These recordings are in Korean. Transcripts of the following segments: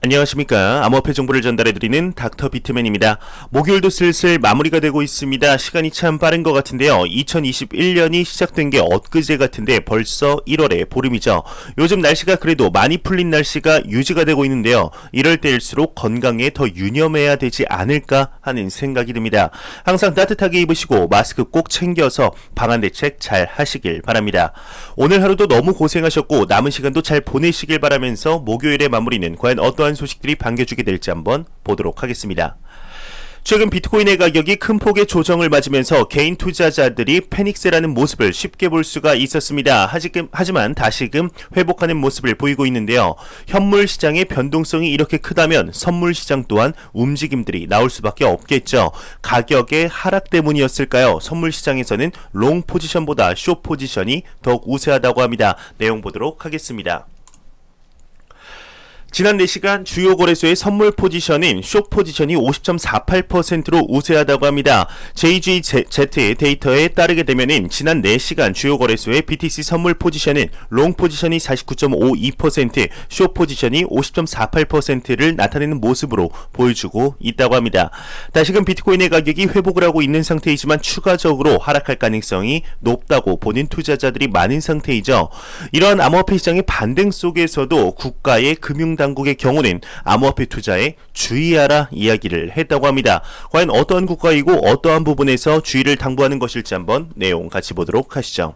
안녕하십니까. 암호화폐 정보를 전달해드리는 닥터 비트맨입니다. 목요일도 슬슬 마무리가 되고 있습니다. 시간이 참 빠른 것 같은데요. 2021년이 시작된 게 엊그제 같은데 벌써 1월에 보름이죠. 요즘 날씨가 그래도 많이 풀린 날씨가 유지가 되고 있는데요. 이럴 때일수록 건강에 더 유념해야 되지 않을까 하는 생각이 듭니다. 항상 따뜻하게 입으시고 마스크 꼭 챙겨서 방한 대책 잘 하시길 바랍니다. 오늘 하루도 너무 고생하셨고 남은 시간도 잘 보내시길 바라면서 목요일의 마무리는 과연 어떠한 소식들이 반겨주게 될지 한번 보도록 하겠습니다. 최근 비트코인의 가격이 큰 폭의 조정을 맞으면서 개인 투자자들이 패닉세라는 모습을 쉽게 볼 수가 있었습니다. 하지만 다시금 회복하는 모습을 보이고 있는데요. 현물 시장의 변동성이 이렇게 크다면 선물 시장 또한 움직임들이 나올 수밖에 없겠죠. 가격의 하락 때문이었을까요? 선물 시장에서는 롱 포지션보다 숏 포지션이 더욱 우세하다고 합니다. 내용 보도록 하겠습니다. 지난 4시간 주요 거래소의 선물 포지션인 숏 포지션이 50.48%로 우세하다고 합니다. JGZ 데이터에 따르게 되면은 지난 4시간 주요 거래소의 BTC 선물 포지션은 롱 포지션이 49.52%, 숏 포지션이 50.48%를 나타내는 모습으로 보여주고 있다고 합니다. 다시금 비트코인의 가격이 회복을 하고 있는 상태이지만 추가적으로 하락할 가능성이 높다고 보는 투자자들이 많은 상태이죠. 이러한 암호화폐 시장의 반등 속에서도 국가의 금융당국의 경우는 암호화폐 투자에 주의하라 이야기를 했다고 합니다. 과연 어떠한 국가이고 어떠한 부분에서 주의를 당부하는 것일지 한번 내용 같이 보도록 하시죠.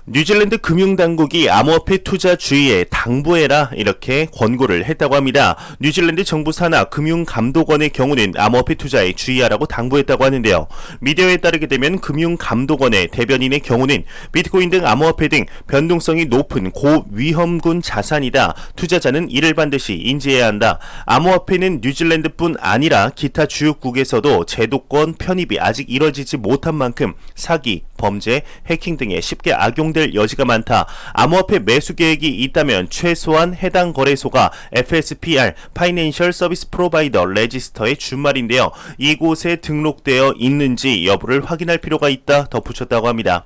뉴질랜드 금융당국이 암호화폐 투자 주의에 당부해라 이렇게 권고를 했다고 합니다. 뉴질랜드 정부 산하 금융감독원의 경우는 암호화폐 투자에 주의하라고 당부했다고 하는데요. 미디어에 따르게 되면 금융감독원의 대변인의 경우는 비트코인 등 암호화폐 등 변동성이 높은 고위험군 자산이다. 투자자는 이를 반드시 인지해야 한다. 암호화폐는 뉴질랜드뿐 아니라 기타 주요국에서도 제도권 편입이 아직 이뤄지지 못한 만큼 사기, 범죄, 해킹 등에 쉽게 악용될 여지가 많다. 암호화폐 매수 계획이 있다면 최소한 해당 거래소가 FSPR (Financial Service Provider) 레지스터의 준말인데요. 이곳에 등록되어 있는지 여부를 확인할 필요가 있다 덧붙였다고 합니다.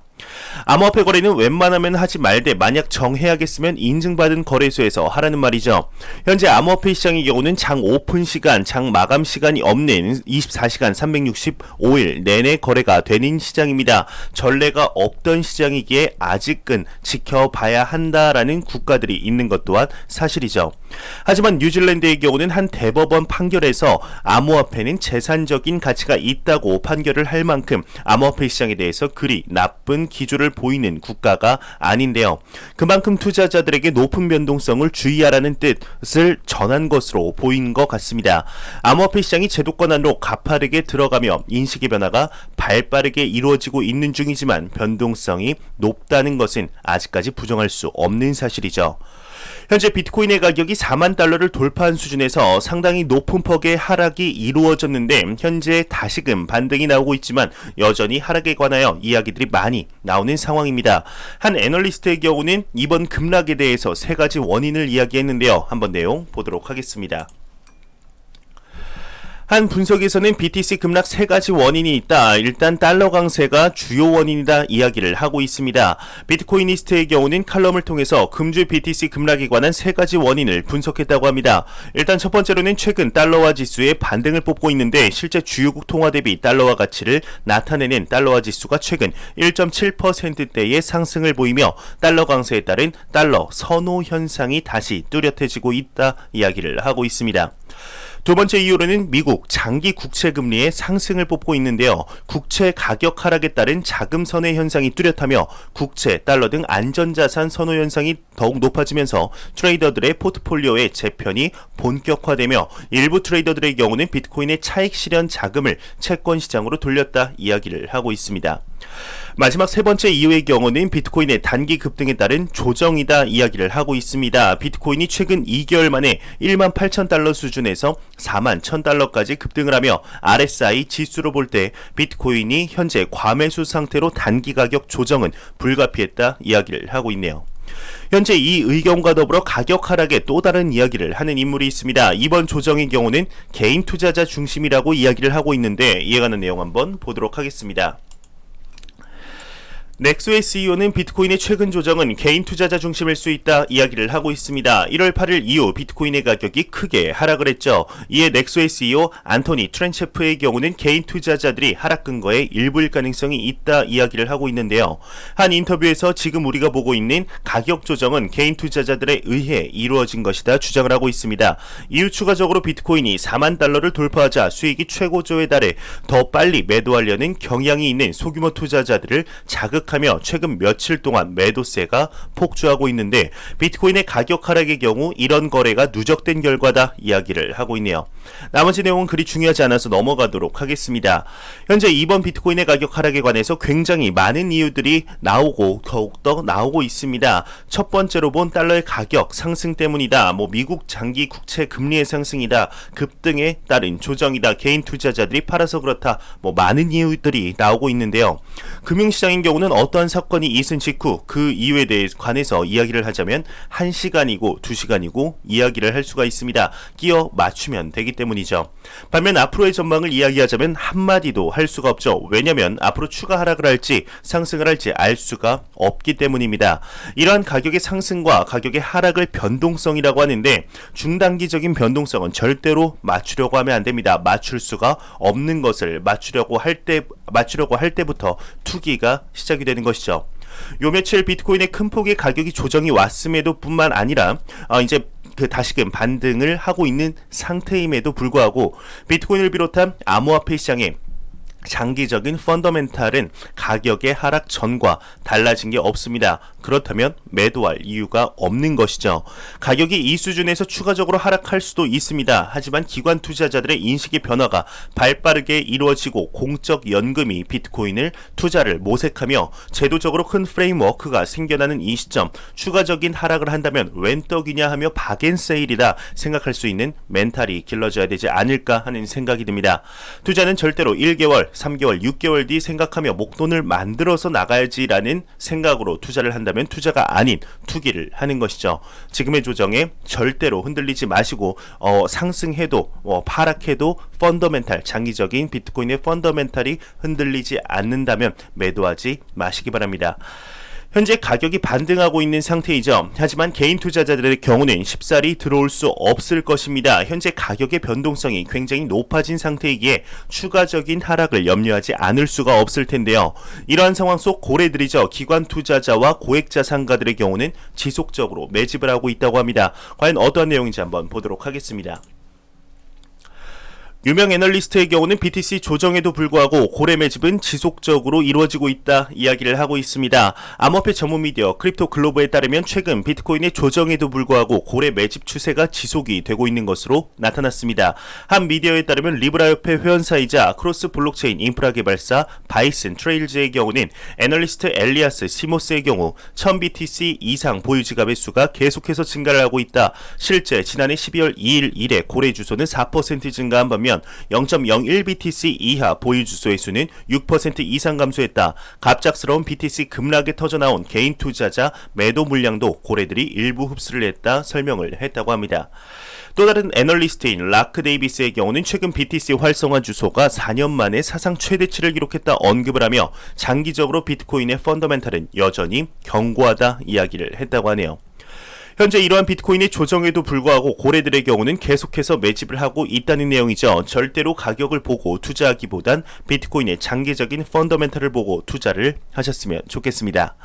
암호화폐 거래는 웬만하면 하지 말되 만약 정해야겠으면 인증받은 거래소에서 하라는 말이죠. 현재 암호화폐 시장의 경우는 장 오픈 시간, 장 마감 시간이 없는 24시간 365일 내내 거래가 되는 시장입니다. 전례가 없던 시장이기에 아직은 지켜봐야 한다라는 국가들이 있는 것 또한 사실이죠. 하지만 뉴질랜드의 경우는 한 대법원 판결에서 암호화폐는 재산적인 가치가 있다고 판결을 할 만큼 암호화폐 시장에 대해서 그리 나쁜 기조를 보이는 국가가 아닌데요. 그만큼 투자자들에게 높은 변동성을 주의하라는 뜻을 전한 것으로 보인 것 같습니다. 암호화폐 시장이 제도권 안으로 가파르게 들어가며 인식의 변화가 발빠르게 이루어지고 있는 중이지만 변동성이 높다는 것은 아직까지 부정할 수 없는 사실이죠. 현재 비트코인의 가격이 4만 달러를 돌파한 수준에서 상당히 높은 폭의 하락이 이루어졌는데 현재 다시금 반등이 나오고 있지만 여전히 하락에 관하여 이야기들이 많이 나오는 상황입니다. 한 애널리스트의 경우는 이번 급락에 대해서 3가지 원인을 이야기했는데요. 한번 내용 보도록 하겠습니다. 한 분석에서는 BTC 급락 3가지 원인이 있다. 일단 달러 강세가 주요 원인이다 이야기를 하고 있습니다. 비트코이니스트의 경우는 칼럼을 통해서 금주 BTC 급락에 관한 3가지 원인을 분석했다고 합니다. 일단 첫 번째로는 최근 달러화 지수의 반등을 뽑고 있는데 실제 주요국 통화 대비 달러화 가치를 나타내는 달러화 지수가 최근 1.7%대의 상승을 보이며 달러 강세에 따른 달러 선호 현상이 다시 뚜렷해지고 있다 이야기를 하고 있습니다. 두 번째 이유로는 미국 장기 국채 금리의 상승을 뽑고 있는데요. 국채 가격 하락에 따른 자금 선회 현상이 뚜렷하며 국채, 달러 등 안전자산 선호 현상이 더욱 높아지면서 트레이더들의 포트폴리오의 재편이 본격화되며 일부 트레이더들의 경우는 비트코인의 차익 실현 자금을 채권 시장으로 돌렸다 이야기를 하고 있습니다. 마지막 세 번째 이유의 경우는 비트코인의 단기 급등에 따른 조정이다 이야기를 하고 있습니다. 비트코인이 최근 2개월 만에 18,000달러 수준에서 41,000달러까지 급등을 하며 RSI 지수로 볼 때 비트코인이 현재 과매수 상태로 단기 가격 조정은 불가피했다 이야기를 하고 있네요. 현재 이 의견과 더불어 가격 하락에 또 다른 이야기를 하는 인물이 있습니다. 이번 조정의 경우는 개인 투자자 중심이라고 이야기를 하고 있는데 이에 관한 내용 한번 보도록 하겠습니다. 넥소의 CEO는 비트코인의 최근 조정은 개인 투자자 중심일 수 있다 이야기를 하고 있습니다. 1월 8일 이후 비트코인의 가격이 크게 하락을 했죠. 이에 넥소의 CEO 안토니 트렌체프의 경우는 개인 투자자들이 하락 근거의 일부일 가능성이 있다 이야기를 하고 있는데요. 한 인터뷰에서 지금 우리가 보고 있는 가격 조정은 개인 투자자들에 의해 이루어진 것이다 주장을 하고 있습니다. 이후 추가적으로 비트코인이 4만 달러를 돌파하자 수익이 최고조에 달해 더 빨리 매도하려는 경향이 있는 소규모 투자자들을 자극하며 최근 며칠 동안 매도세가 폭주하고 있는데 비트코인의 가격 하락의 경우 이런 거래가 누적된 결과다 이야기를 하고 있네요. 나머지 내용은 그리 중요하지 않아서 넘어가도록 하겠습니다. 현재 이번 비트코인의 가격 하락에 관해서 굉장히 많은 이유들이 나오고 더욱더 나오고 있습니다. 첫 번째로 본 달러의 가격 상승 때문이다. 미국 장기 국채 금리의 상승이다. 급등에 따른 조정이다. 개인 투자자들이 팔아서 그렇다. 많은 이유들이 나오고 있는데요. 금융시장인 경우는 어떠한 사건이 있은 직후 그 이유에 대해 관해서 이야기를 하자면 1시간이고 2시간이고 이야기를 할 수가 있습니다. 끼어 맞추면 되기 때문이죠. 반면 앞으로의 전망을 이야기하자면 한마디도 할 수가 없죠. 왜냐면 앞으로 추가 하락을 할지 상승을 할지 알 수가 없기 때문입니다. 이러한 가격의 상승과 가격의 하락을 변동성이라고 하는데 중단기적인 변동성은 절대로 맞추려고 하면 안 됩니다. 맞출 수가 없는 것을 맞추려고 할 때부터 투기가 시작이 되는 것이죠. 요 며칠 비트코인의 큰 폭의 가격이 조정이 왔음에도 뿐만 아니라 이제 다시금 반등을 하고 있는 상태임에도 불구하고 비트코인을 비롯한 암호화폐 시장에 장기적인 펀더멘탈은 가격의 하락 전과 달라진 게 없습니다. 그렇다면 매도할 이유가 없는 것이죠. 가격이 이 수준에서 추가적으로 하락할 수도 있습니다. 하지만 기관 투자자들의 인식의 변화가 발빠르게 이루어지고 공적 연금이 비트코인을 투자를 모색하며 제도적으로 큰 프레임워크가 생겨나는 이 시점 추가적인 하락을 한다면 웬 떡이냐 하며 박앤세일이다 생각할 수 있는 멘탈이 길러져야 되지 않을까 하는 생각이 듭니다. 투자는 절대로 1개월 3개월, 6개월 뒤 생각하며 목돈을 만들어서 나가야지라는 생각으로 투자를 한다면 투자가 아닌 투기를 하는 것이죠. 지금의 조정에 절대로 흔들리지 마시고 상승해도 하락해도 펀더멘탈, 장기적인 비트코인의 펀더멘탈이 흔들리지 않는다면 매도하지 마시기 바랍니다. 현재 가격이 반등하고 있는 상태이죠. 하지만 개인 투자자들의 경우는 쉽사리 들어올 수 없을 것입니다. 현재 가격의 변동성이 굉장히 높아진 상태이기에 추가적인 하락을 염려하지 않을 수가 없을 텐데요. 이러한 상황 속 고래들이죠. 기관 투자자와 고액 자산가들의 경우는 지속적으로 매집을 하고 있다고 합니다. 과연 어떠한 내용인지 한번 보도록 하겠습니다. 유명 애널리스트의 경우는 BTC 조정에도 불구하고 고래 매집은 지속적으로 이루어지고 있다 이야기를 하고 있습니다. 암호화폐 전문 미디어 크립토 글로벌에 따르면 최근 비트코인의 조정에도 불구하고 고래 매집 추세가 지속이 되고 있는 것으로 나타났습니다. 한 미디어에 따르면 리브라 협회 회원사이자 크로스 블록체인 인프라 개발사 바이슨 트레일즈의 경우는 애널리스트 엘리아스 시모스의 경우 1000BTC 이상 보유 지갑의 수가 계속해서 증가를 하고 있다. 실제 지난해 12월 2일 이래 고래 주소는 4% 증가한 반면 0.01BTC 이하 보유 주소의 수는 6% 이상 감소했다. 갑작스러운 BTC 급락에 터져나온 개인 투자자 매도 물량도 고래들이 일부 흡수를 했다 설명을 했다고 합니다. 또 다른 애널리스트인 라크 데이비스의 경우는 최근 BTC 활성화 주소가 4년 만에 사상 최대치를 기록했다 언급을 하며 장기적으로 비트코인의 펀더멘탈은 여전히 견고하다 이야기를 했다고 하네요. 현재 이러한 비트코인의 조정에도 불구하고 고래들의 경우는 계속해서 매집을 하고 있다는 내용이죠. 절대로 가격을 보고 투자하기보단 비트코인의 장기적인 펀더멘탈을 보고 투자를 하셨으면 좋겠습니다.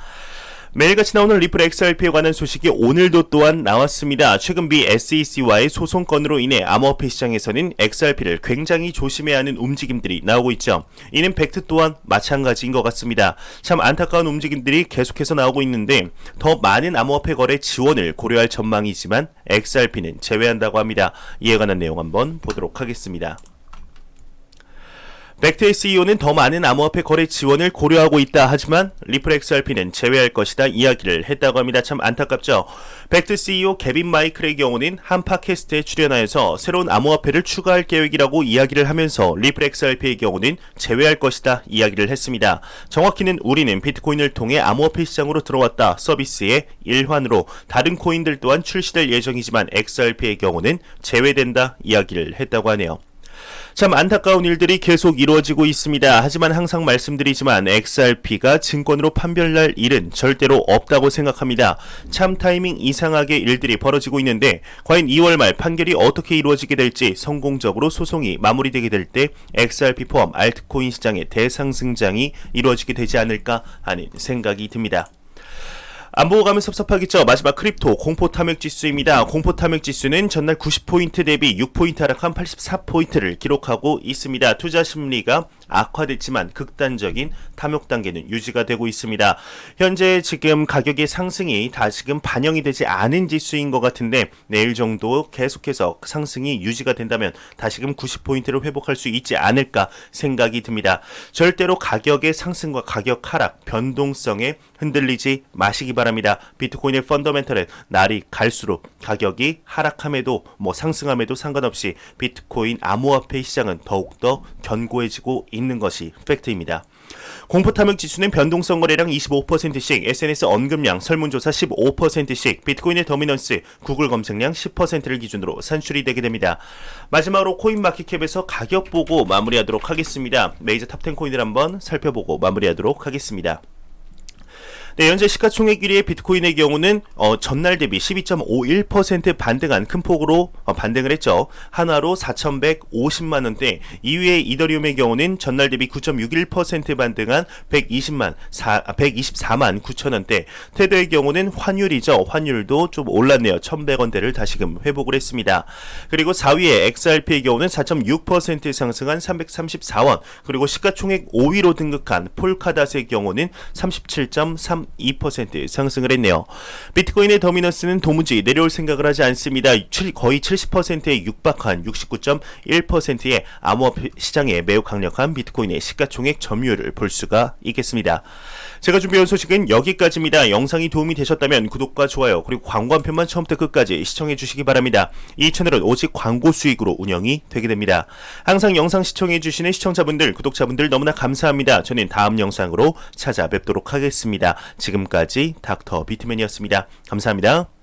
매일같이 나오는 리플 XRP에 관한 소식이 오늘도 또한 나왔습니다. 최근 미 SEC와의 소송 건으로 인해 암호화폐 시장에서는 XRP를 굉장히 조심해야 하는 움직임들이 나오고 있죠. 이는 팩트 또한 마찬가지인 것 같습니다. 참 안타까운 움직임들이 계속해서 나오고 있는데 더 많은 암호화폐 거래 지원을 고려할 전망이지만 XRP는 제외한다고 합니다. 이에 관한 내용 한번 보도록 하겠습니다. 벡터의 CEO는 더 많은 암호화폐 거래 지원을 고려하고 있다. 하지만 리플 XRP는 제외할 것이다 이야기를 했다고 합니다. 참 안타깝죠. 벡터 CEO 개빈 마이클의 경우는 한 팟캐스트에 출연하여서 새로운 암호화폐를 추가할 계획이라고 이야기를 하면서 리플 XRP의 경우는 제외할 것이다 이야기를 했습니다. 정확히는 우리는 비트코인을 통해 암호화폐 시장으로 들어왔다. 서비스의 일환으로 다른 코인들 또한 출시될 예정이지만 XRP의 경우는 제외된다 이야기를 했다고 하네요. 참 안타까운 일들이 계속 이루어지고 있습니다. 하지만 항상 말씀드리지만 XRP가 증권으로 판별날 일은 절대로 없다고 생각합니다. 참 타이밍 이상하게 일들이 벌어지고 있는데 과연 2월 말 판결이 어떻게 이루어지게 될지 성공적으로 소송이 마무리되게 될 때 XRP 포함 알트코인 시장의 대상승장이 이루어지게 되지 않을까 하는 생각이 듭니다. 안 보고 가면 섭섭하겠죠. 마지막 크립토 공포 탐욕 지수입니다. 공포 탐욕 지수는 전날 90포인트 대비 6포인트 하락한 84포인트를 기록하고 있습니다. 투자 심리가 악화됐지만 극단적인 탐욕 단계는 유지가 되고 있습니다. 현재 지금 가격의 상승이 다시금 반영이 되지 않은 지수인 것 같은데 내일 정도 계속해서 상승이 유지가 된다면 다시금 90포인트를 회복할 수 있지 않을까 생각이 듭니다. 절대로 가격의 상승과 가격 하락, 변동성에 흔들리지 마시기 바랍니다. 비트코인의 펀더멘털은 날이 갈수록 가격이 하락함에도 상승함에도 상관없이 비트코인 암호화폐 시장은 더욱더 견고해지고 있는 것이 팩트입니다. 공포 탐욕 지수는 변동성 거래량 25%씩, SNS 언급량, 설문조사 15%씩, 비트코인의 더미넌스, 구글 검색량 10%를 기준으로 산출이 되게 됩니다. 마지막으로 코인마켓캡에서 가격 보고 마무리하도록 하겠습니다. 메이저 탑10 코인을 한번 살펴보고 마무리하도록 하겠습니다. 네, 현재 시가총액 1위의 비트코인의 경우는 전날 대비 12.51% 반등한 큰 폭으로 반등을 했죠. 하나로 4,150만원대. 2위의 이더리움의 경우는 전날 대비 9.61% 반등한 124만 9천원대. 테더의 경우는 환율이죠. 환율도 좀 올랐네요. 1,100원대를 다시금 회복을 했습니다. 그리고 4위의 XRP의 경우는 4.6% 상승한 334원. 그리고 시가총액 5위로 등극한 폴카닷의 경우는 37.3% 2% 상승을 했네요. 비트코인의 더미넌스는 도무지 내려올 생각을 하지 않습니다. 거의 70%에 육박한 69.1%의 암호화폐 시장에 매우 강력한 비트코인의 시가총액 점유율을 볼 수가 있겠습니다. 제가 준비한 소식은 여기까지입니다. 영상이 도움이 되셨다면 구독과 좋아요 그리고 광고 한 편만 처음부터 끝까지 시청해 주시기 바랍니다. 이 채널은 오직 광고 수익으로 운영이 되게 됩니다. 항상 영상 시청해 주시는 시청자분들, 구독자분들 너무나 감사합니다. 저는 다음 영상으로 찾아뵙도록 하겠습니다. 지금까지 닥터 비트맨이었습니다. 감사합니다.